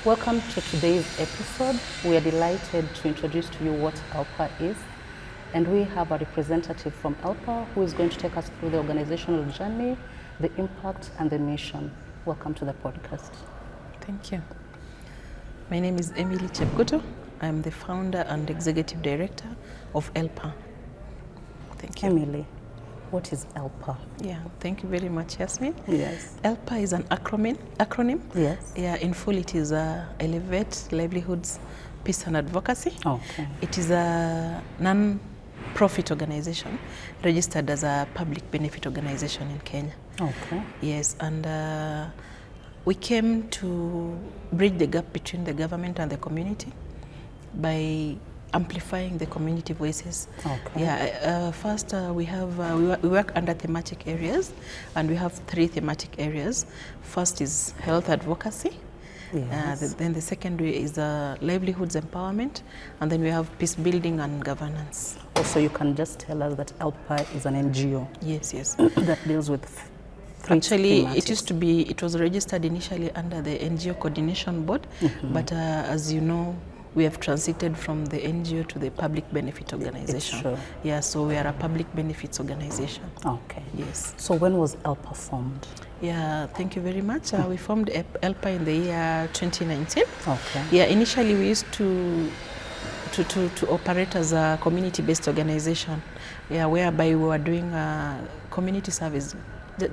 Welcome to today's episode. We are delighted to introduce to you what Elpa is. And we have a representative from Elpa who is going to take us through the organizational journey, the impact, and the mission. Welcome to the podcast. Thank you. My name is Emily Chepkuto. I'm the founder and executive director of Elpa. Thank you. Emily, what is Elpa? Yeah, thank you very much, Yasmin. Yes. Elpa is an acronym. Yes. Yeah, in full it is Elevate Livelihoods, Peace and Advocacy. Okay. It is a non-profit organization registered as a public benefit organization in Kenya. Okay. Yes, and we came to bridge the gap between the government and the community by amplifying the community voices. Okay. Yeah. First, we work under thematic areas, and we have 3 thematic areas. First is health advocacy. Yes. Then the second is livelihoods empowerment, and then we have peace building and governance. Also, you can just tell us that Elpa is an NGO. Yes, yes. that deals with 3 Actually, thematics. it was registered initially under the NGO Coordination Board, but as you know, we have transited from the NGO to the public benefit organization. It's true. Yeah, so we are a public benefits organization. Okay. Yes. So when was Elpa formed? Yeah, thank you very much. We formed Elpa in the year 2019. Okay. Yeah, initially we used to operate as a community-based organization, yeah, whereby we were doing community service,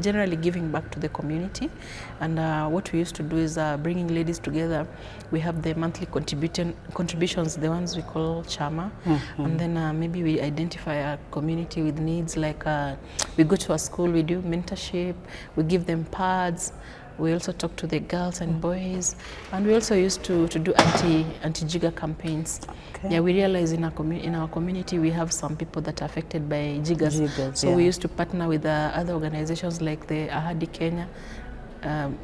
generally giving back to the community. And what we used to do is bringing ladies together. We have the monthly contributions, the ones we call chama, and then maybe we identify a community with needs, like we go to a school, we do mentorship, we give them pads. We also talk to the girls and boys, and we also used to do anti-jigger campaigns. Okay. Yeah, we realize in our community we have some people that are affected by jiggers. So we used to partner with other organizations like the Ahadi Kenya.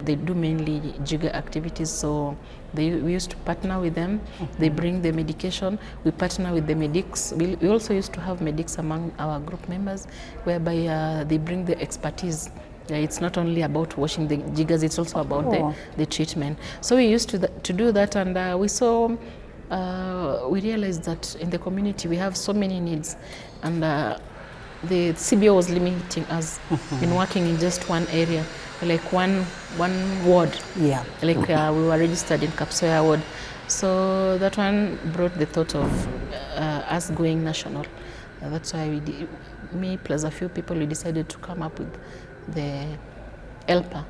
They do mainly jigger activities, so we used to partner with them. They bring the medication, we partner with the medics. We also used to have medics among our group members, whereby they bring the expertise. Yeah, it's not only about washing the jiggers, it's also about the treatment. So we used to do that, and we realized that in the community we have so many needs, and the CBO was limiting us in working in just one area, like one ward. Yeah. Like we were registered in Kapsoya ward. So that one brought the thought of us going national. That's why me plus a few people, we decided to come up with the Elpa.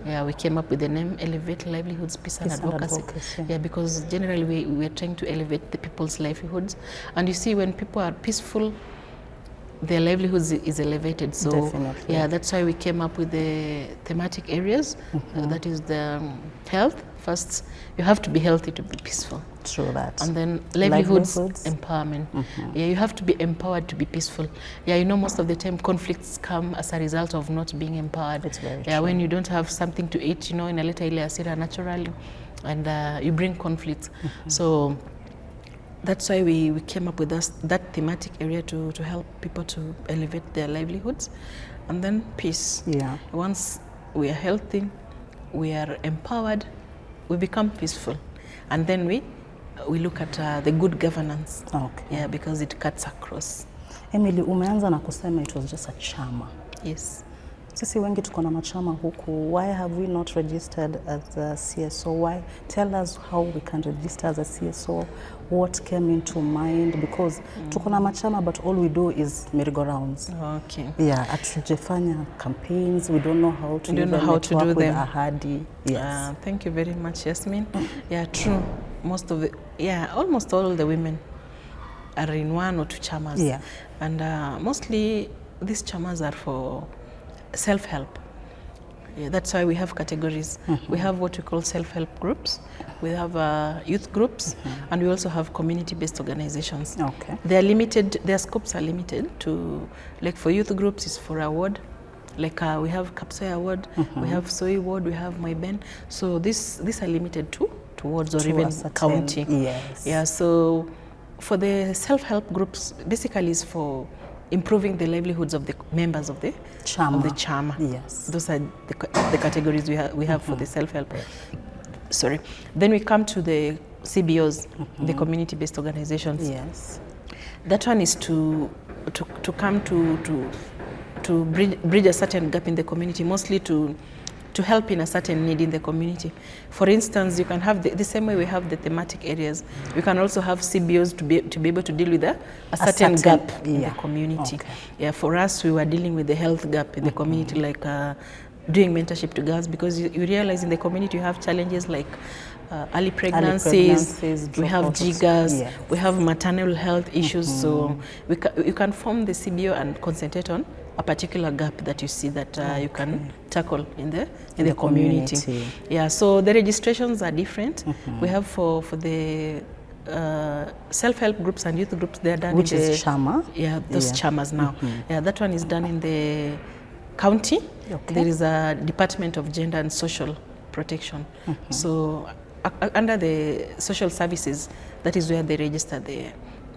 Yeah, we came up with the name Elevate Livelihoods, Peace and Advocacy. Yeah, because generally we are trying to elevate the people's livelihoods. And you see, when people are peaceful, their livelihoods is elevated. So definitely. Yeah, that's why we came up with the thematic areas. That is the health. First, you have to be healthy to be peaceful. True that. And then livelihoods empowerment. Yeah, you have to be empowered to be peaceful. Yeah, you know, most of the time conflicts come as a result of not being empowered. It's very true. When you don't have something to eat, you know, in a little ile asira naturally, and you bring conflicts. So that's why we came up with that thematic area to help people to elevate their livelihoods. And then peace. Yeah. Once we are healthy, we are empowered, we become peaceful. And then we look at the good governance. Okay. Yeah, because it cuts across. Emily, umeanza na kusema it was just a chama. Yes. Sisi wengi tuko na machama huku. Why have we not registered as a CSO? Why? Tell us how we can register as a CSO. What came into mind? Because tuko na machama, but all we do is merry-go-rounds. Okay. Yeah, atujefanya campaigns. We don't know how to. We don't know how to do them. Ahadi. Yes. Thank you very much, Yasmin. Yeah, true. Almost all the women are in 1 or 2 chamas. Yeah. And mostly these chamas are for self-help. Yeah, that's why we have categories. We have what we call self-help groups. We have youth groups, and we also have community-based organizations. Okay. They are limited. Their scopes are limited to, like for youth groups, is for a ward. Like we have Kapsoya ward, we have Soi ward, we have Maiben. So these are limited to wards or even county. Yes. Yeah. So for the self-help groups, basically is for improving the livelihoods of the members of the chama. Yes. Those are the categories we have for the self-help. sorry. Then we come to the CBOs, the community-based organizations. Yes. That one is to come to bridge a certain gap in the community, mostly to help in a certain need in the community. For instance, you can have the same way we have the thematic areas, you can also have CBOs to be able to deal with a certain gap in the community. Okay. Yeah, for us, we were dealing with the health gap in the community, like doing mentorship to girls, because you realize in the community you have challenges like early pregnancies, we have jiggers, yes. We have maternal health issues, so you can form the CBO and concentrate on a particular gap that you see that you can tackle in the community. Yeah, so the registrations are different. We have for the self-help groups and youth groups, they are done which in is Chama. Yeah, those Chamas now. Yeah, that one is done in the county. Okay. There is a Department of Gender and Social Protection. So under the social services, that is where they register the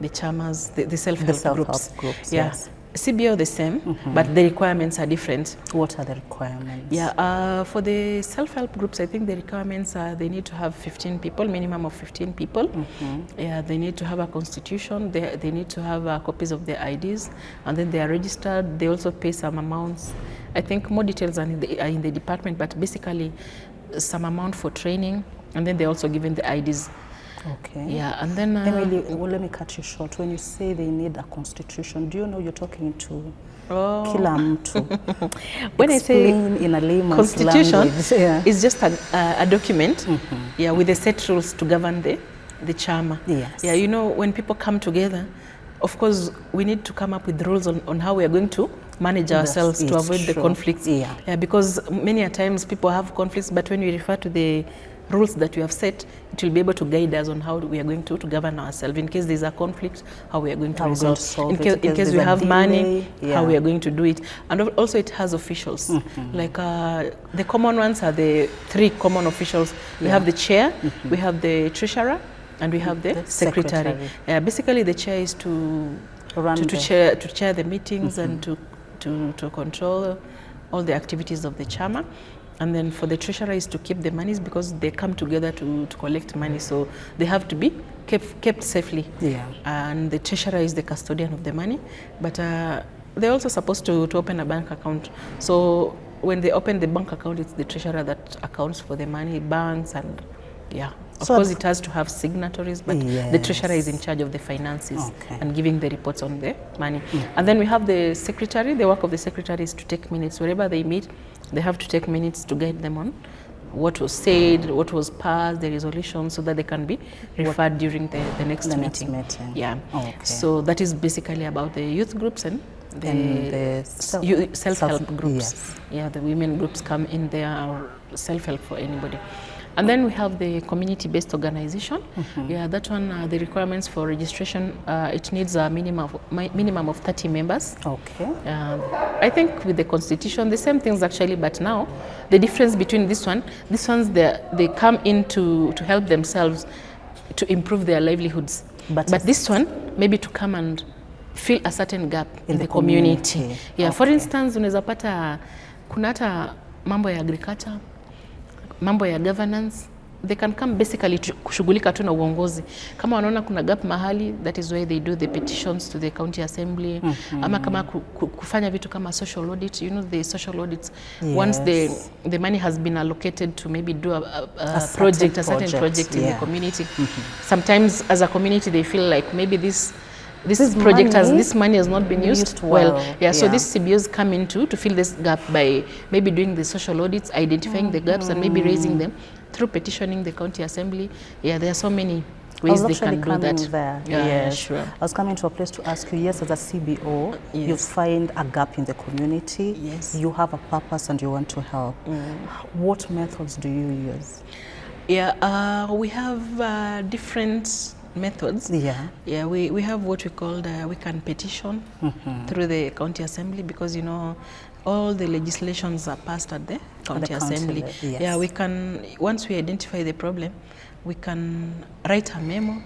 Chamas, the self-help groups. Yeah. Yes. CBO the same, but the requirements are different. What are the requirements? Yeah, for the self-help groups, I think the requirements are they need to have 15 people, minimum of 15 people. Yeah, they need to have a constitution. They need to have copies of their IDs, and then they are registered. They also pay some amounts. I think more details are in the department, but basically some amount for training, and then they're also given the IDs. Okay. Yeah, and then Emily, well, let me cut you short. When you say they need a constitution, do you know you're talking to kila mtu? When I say in a layman's constitution, language, it's just a document, yeah, with the set rules to govern the chama. Yes. Yeah, you know, when people come together, of course, we need to come up with rules on how we are going to manage ourselves to avoid the conflicts. Yeah, because many a times people have conflicts, but when we refer to the rules that we have set, it will be able to guide us on how we are going to govern ourselves. In case there's a conflict, how we are going to resolve. In case we have money, how we are going to do it. And also it has officials. Like the common ones are the 3 common officials. We have the chair, we have the treasurer, and we have the secretary. Basically the chair is to chair the meetings and to control all the activities of the chama. And then for the treasurer is to keep the monies, because they come together to collect money, so they have to be kept safely. Yeah. And the treasurer is the custodian of the money, but they're also supposed to open a bank account. So when they open the bank account, it's the treasurer that accounts for the money, banks, and yeah. Of course, it has to have signatories, but the treasurer is in charge of the finances and giving the reports on the money. And then we have the secretary. The work of the secretary is to take minutes. Wherever they meet, they have to take minutes to guide them on what was said, what was passed, the resolution, so that they can be referred during the next meeting. Yeah. So that is basically about the youth groups and the self-help groups. Yes. Yeah, the women groups come in there, or self-help for anybody. And then we have the community-based organization. Yeah, that one, the requirements for registration, it needs a minimum of 30 members. Okay. I think with the constitution, the same things actually, but now the difference between these ones, they come in to help themselves to improve their livelihoods. But this one, maybe to come and fill a certain gap in the community. Yeah, for instance, unaweza pata kuna hata mambo ya agriculture, mambo ya governance, they can come basically kushughulika tu na uongozi. Kama wanaona kuna gap mahali, that is why they do the petitions to the county assembly. Ama kama kufanya vitu kama social audit, you know, the social audits, once the money has been allocated to maybe do a certain project in the community. Sometimes as a community they feel like maybe this money has not been used well. So these CBOs come in to fill this gap by maybe doing the social audits, identifying the gaps, and maybe raising them through petitioning the county assembly. Yeah, there are so many ways they can do that. Yeah, sure. I was coming to a place to ask you, yes, as a CBO, you find a gap in the community, you have a purpose and you want to help. What methods do you use? Yeah, we have different methods. Yeah, we have what we call we can petition through the county assembly, because you know all the legislations are passed at the county assembly. Yeah, we can, once we identify the problem, we can write a memo,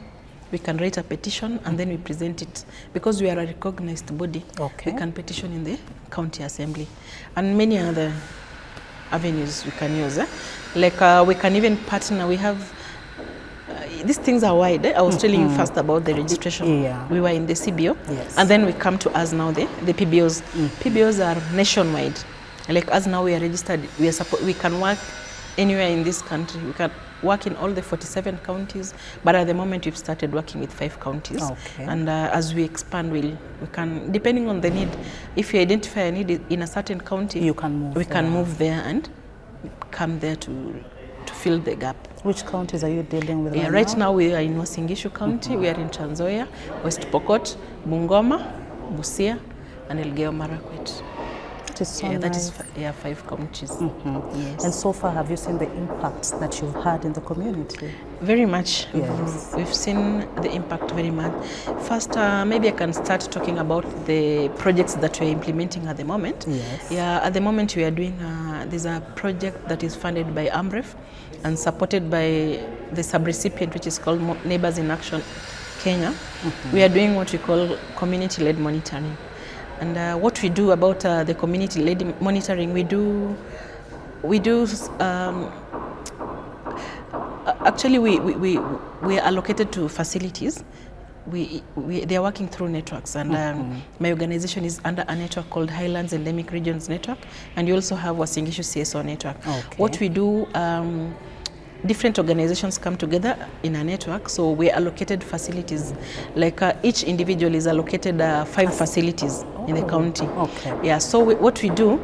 we can write a petition, and then we present it. Because we are a recognized body, we can petition in the county assembly. And many other avenues we can use. Like we can even partner. We have these things are wide. I was telling you first about the registration. Yeah. We were in the CBO, Yes. and then we come to us now, the PBOs. PBOs are nationwide. Like us now, we are registered. We can work anywhere in this country. We can work in all the 47 counties, but at the moment we've started working with 5 counties. Okay. And as we expand, we can, depending on the need, if you identify a need in a certain county, you can move. We can move there and come there to fill the gap. Which counties are you dealing with? Right now we are in Uasin Gishu County. We are in Trans Nzoia, West Pokot, Bungoma, Busia, and Elgeyo Marakwet. That is so nice. That is 5 counties. Yes. And so far, have you seen the impacts that you've had in the community? Very much. Yes. We've seen the impact very much. First, maybe I can start talking about the projects that we're implementing at the moment. Yes. Yeah, at the moment we are doing, there's a project that is funded by AMREF and supported by the subrecipient, which is called Neighbors in Action Kenya. We are doing what we call community-led monitoring. And what we do about the community-led monitoring, actually we are allocated to facilities. They are working through networks, and my organization is under a network called Highlands Endemic Regions Network, and you also have Uasin Gishu CSO network. Okay. What we do, different organizations come together in a network, so we allocated facilities. Like each individual is allocated 5 facilities in the county. Okay. Yeah. So what we do,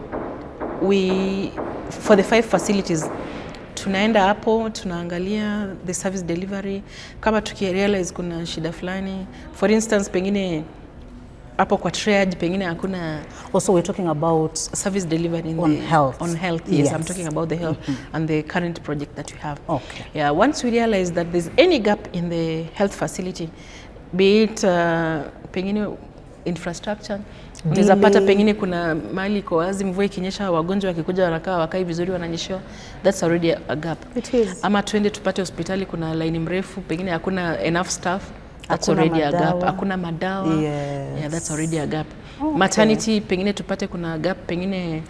for the 5 facilities, tunaenda hapo tunaangalia the service delivery, kama tukirealize kuna shida fulani, for instance pengine hapo kwa triage pengine hakuna. Also, we're talking about service delivery on health. On health, yes. I'm talking about the health and the current project that we have. Okay. Yeah, once we realize that there's any gap in the health facility, be it pengine infrastructure, unaweza pata pengine kuna mahali iko wazi, mvua ikinyesha wagonjwa wakikuja wanakaa wakai vizuri wananyeshewa, that's already a gap. It is. Ama tuende tupate hospitali kuna line mrefu, pengine hakuna enough staff, that's already a gap. Hakuna madawa. Yes. Yeah, that's already a gap. Okay. Maternity pengine tupate kuna gap, pengine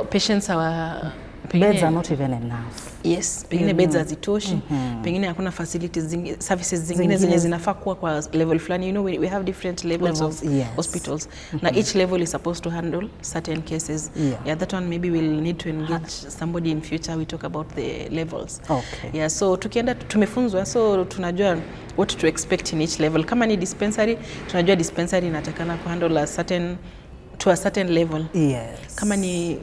patients are beds are not even enough. Yes, pengine beds hazitoshi, pengine hakuna facilities services zingine zenye zinafaa kuwa kwa level fulani. You know, we have different levels of hospitals. Now each level is supposed to handle certain cases. Yeah, that one maybe we'll need to engage somebody in future. We talk about the levels. Okay. Yeah, so tukienda tumefunzwa, so tunajua what to expect in each level. Kama ni dispensary, tunajua dispensary inatakana ku handle to a certain level. Yes. Kama ni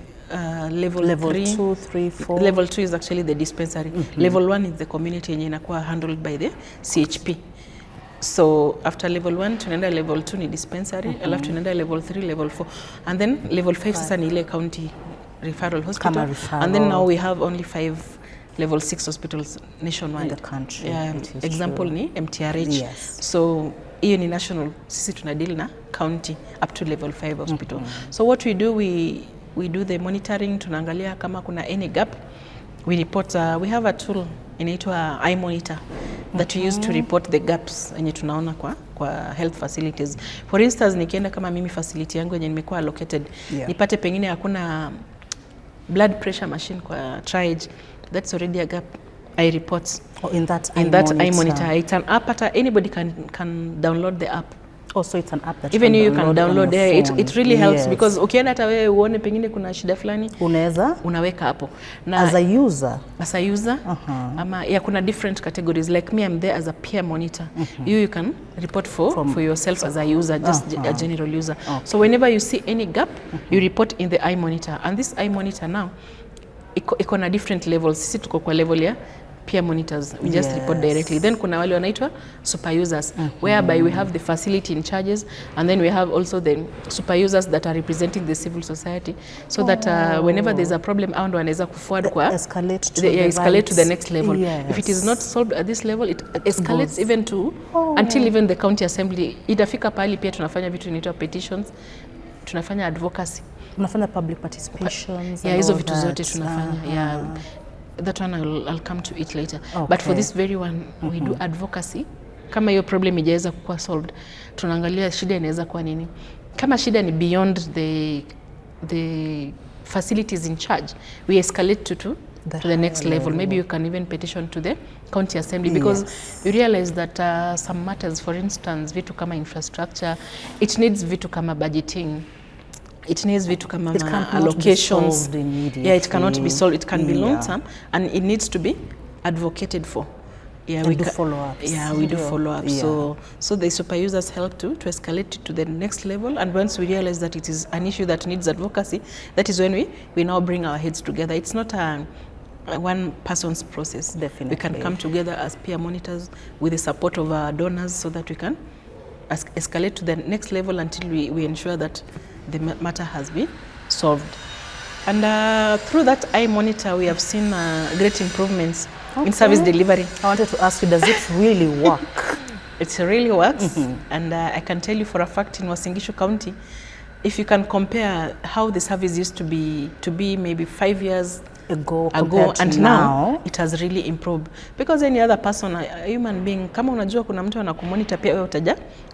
level 2, 3, 4. Level 2 is actually the dispensary. Level 1 is the community yenye inakuwa handled by the CHP. So after level 1 tunaenda level 2 ni dispensary, alafu tunaenda level 3, level 4, and then level 5 sasa ni ile county referral hospital. And then now we have only 5 level 6 hospitals nationwide in the country. Example true. Ni MTRH. Yes. So hiyo ni national, sisi tuna deal na county up to level 5 hospital. So what we do, we do the monitoring, tunaangalia kama kuna any gap. We report, we have a tool inaitwa iMonitor that we use to report the gaps yenye tunaona kwa health facilities. For instance, nikienda kama mimi facility yangu yenye nimekuwa allocated, nipate pengine hakuna blood pressure machine kwa triage, that's already a gap. I report. In that iMonitor. It's an app that anybody can download the app. Also, it's an app that even you can download there. It really helps because ukienda hata wewe uone pengine kuna shida fulani, unaweka hapo. Na as a user, ama kuna different categories. Like me, I'm there as a peer monitor. You can report for yourself as a user, just a general user. So whenever you see any gap, you report in the iMonitor. And this iMonitor now, iko na different levels. Sisi tuko kwa level ya peer monitors, we just report directly. Then kuna wale wanaitwa super users, whereby we have the facility in charges, and then we have also the super users that are representing the civil society, so that whenever there's a problem, au ndo wanaweza kuforward kwa escalate to the next level. If it is not solved at this level, it escalates even to until even the county assembly. Itafika pali pia tunafanya vitu inaitwa petitions, tunafanya advocacy, tunafanya public participations, hizo vitu zote tunafanya. That one I'll come to it later. But for this very one, we do advocacy. Kama hiyo problem ijaweza kuwa solved, tunaangalia shida inaweza kuwa nini. Kama shida ni beyond the facilities in charge, we escalate to the next level. Maybe you can even petition to the county assembly, because you realize that some matters, for instance, vitu kama infrastructure, it needs vitu kama budgeting. It needs vitu kama allocations. Yeah, it cannot be solved. It can be long term, and it needs to be advocated for. Yeah, we do follow-ups. Yeah, we do follow-ups. Yeah. So the super users help to escalate it to the next level. And once we realize that it is an issue that needs advocacy, that is when we now bring our heads together. It's not a one person's process. Definitely. We can come together as peer monitors with the support of our donors, so that we can escalate to the next level until we ensure that the matter has been solved. And through that iMonitor, we have seen great improvements in service delivery. I wanted to ask you, does it really work? It really works. And I can tell you for a fact, in Uasin Gishu County, if you can compare how the service used to be maybe 5 yeyears ago and now, it has really improved. Because any other person, a human being, kama unajua kuna mtu anakumonitor, pia wewe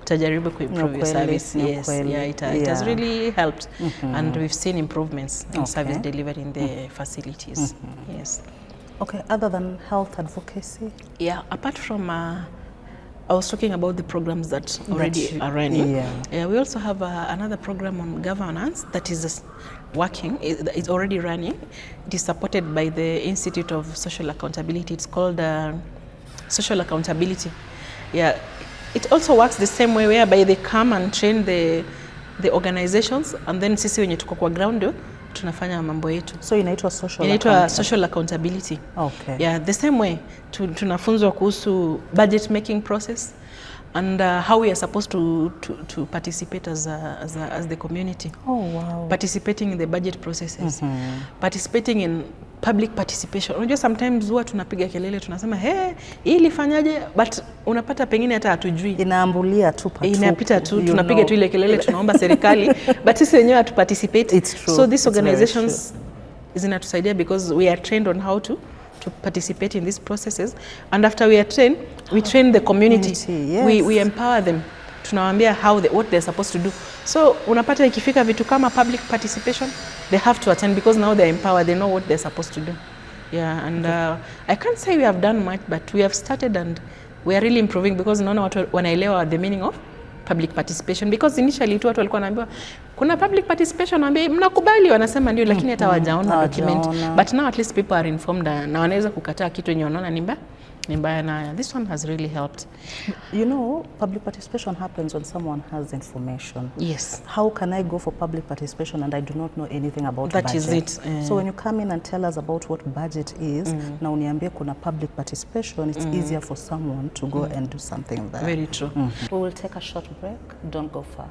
utajaribu kuimprove your service. Yes, yeah, it has really helped. And we've seen improvements in service delivery in the facilities. Yes. Okay, other than health advocacy? Yeah, apart from, I was talking about the programs that already are running. Yeah, we also have another program on governance that is working. It's already running. It is supported by the Institute of Social Accountability. It's called Social Accountability. Yeah, it also works the same way, whereby they come and train the organizations, and then sisi wenye tuko kwa ground tunafanya mambo yetu. So inaitwa social accountability. Okay. Yeah, the same way tunafunzwa kuhusu budget making process, and how we are supposed to participate as the community. Oh wow. Participating in the budget processes. Participating in public participation. Unajua sometimes huwa tunapiga kelele, tunasema hii ilifanyaje, but unapata pengine hata hatujui. Inaambulia tu patu. Inapita tu, tunapiga tu ile kelele, tunaomba serikali, but sisi wenyewe hatu participate. It's true. So these organizations zinatusaidia because we are trained on how to participate in these processes, and after we are trained, we train the community. Yes. We empower them. Tunawaambia what they're supposed to do. So unapata ikifika vitu kama public participation, they have to attend, because now they're empowered, they know what they're supposed to do. Yeah, and I can't say we have done much, but we have started and we are really improving, because naona watu wanaelewa the meaning of public participation, because initially tu watu walikuwa wanaambiwa kuna public participation, naambia mnakubali, wanasema ndio, lakini hata hawajaona document. But now at least people are informed, na wanaweza kukataa kitu yenye wanaona ni mbaya, na this one has really helped. You know, public participation happens when someone has information. Yes. How can I go for public participation and I do not know anything about that budget? That is it. So when you come in and tell us about what budget is, na uniambie kuna public participation, it's easier for someone to go and do something there. Very true. We will take a short break. Don't go far.